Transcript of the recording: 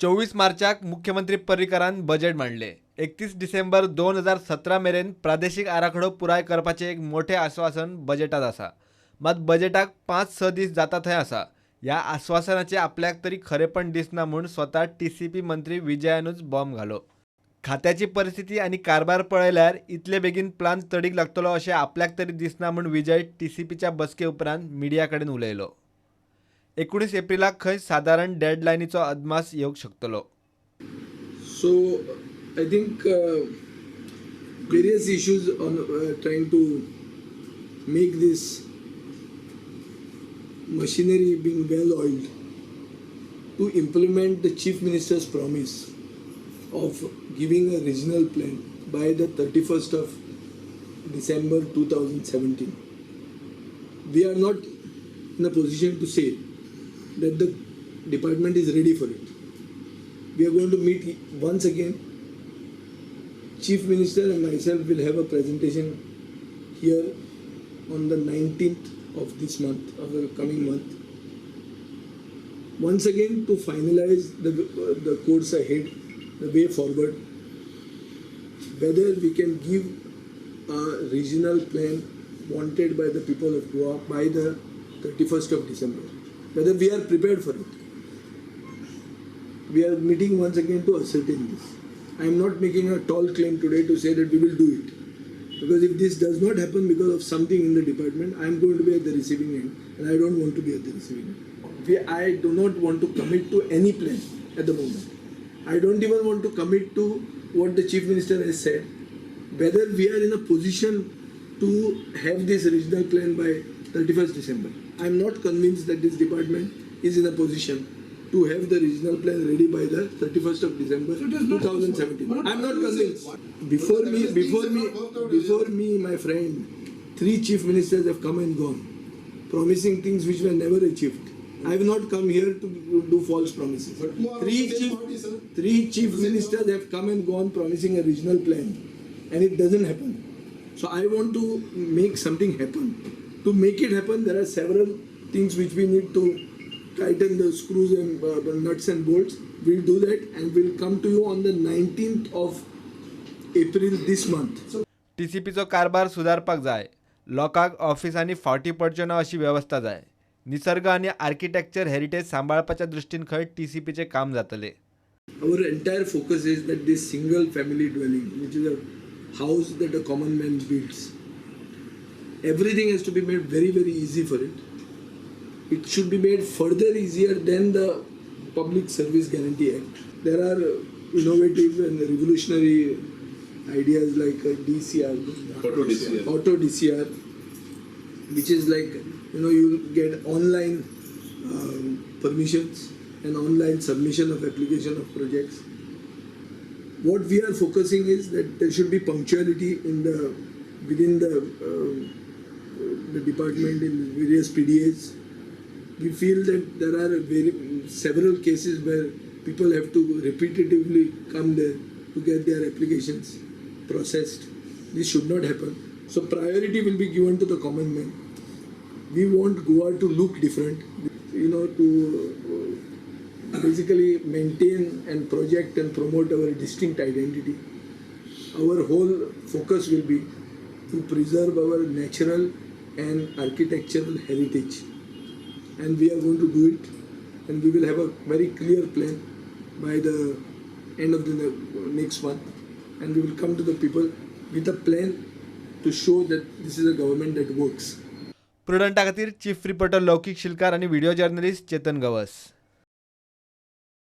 24 मार्चाक मुख्यमंत्री पर्रीकारान बजेट मांडले. 31 डिसेंबर 2017 मेरेन प्रादेशिक आराखडो पुराय करपाचे एक मोठे आश्वासन बजेटात आसा. मात बजेटाक 5-6 दीस जाता थंय आसा. ह्या आश्वासनाचे आपल्याक तरी खरेपण दिसना म्हूण स्वता TCP मंत्री विजयानूच बॉम्ब घालो. खात्याची परिस्थिती आणि कारभार पळयल्यार इतले बेगीन प्लान तडीक लागतलो अशें आपल्याक तरी दिसना म्हूण विजय TCPच्या बसके उपरांत मिडिया कडेन उलयलो. 19 एप्रिलाक खंय साधारण डेडलायनीचो अदमास येवंक शकतलो. So I think various issues on trying to make this machinery being well oiled to implement the Chief Minister's promise of giving a regional plan by the 31st of December 2017. We are not in a position to say that the department is ready for it. We are going to meet once again. Chief Minister and myself will have a presentation here on the 19th of this month, of the coming month. Once again to finalize the course ahead, the way forward, whether we can give a regional plan wanted by the people of Goa by the 31st of December. Whether we are prepared for it. We are meeting once again to ascertain this. I am not making a tall claim today to say that we will do it. Because if this does not happen because of something in the department, I am going to be at the receiving end and I don't want to be at the receiving end. I do not want to commit to any plan at the moment. I don't even want to commit to what the Chief Minister has said. Whether we are in a position to have this regional plan by 31st December. I am not convinced that this department is in a position to have the regional plan ready by the 31st of December 2017. I am not convinced. Before me, my friend, 3 chief ministers have come and gone, promising things which were never achieved. I have not come here to do false promises. 3 chief ministers have come and gone promising a regional plan, and it doesn't happen. So I want to make something happen. To make it happen, there are several things which we need to tighten the screws and nuts and bolts. We'll do that and we'll come to you on the 19th of April this month. TCPचो कारभार सुधारपाक जाय. लोकांक ऑफिसांनी फावटी पडच्यो ना अशी व्यवस्था जाय. निसर्ग आणि architecture heritage सांबाळपाच्या दृष्टीन खंय TCPचे काम जातले. Our entire focus is that this single family dwelling, which is a house that a common man builds, everything has to be made very, very easy for it. It should be made further easier than the Public Service Guarantee Act. There are innovative and revolutionary ideas like DCR, Auto DCR, which is like, you get online permissions and online submission of application of projects. What we are focusing is that there should be punctuality within the department in various PDAs. We feel that there are several cases where people have to repetitively come there to get their applications processed. This should not happen. So priority will be given to the common man. We want Goa to look different, to basically maintain and project and promote our distinct identity. Our whole focus will be to preserve our natural and architectural heritage. And we are going to do it, and we will have a very clear plan by the end of the next month, and we will come to the people with a plan to show that this is a government that works. प्रुडंटा खातीर chief reporter लौकिक शिलकार आणि video journalist चेतन गवस.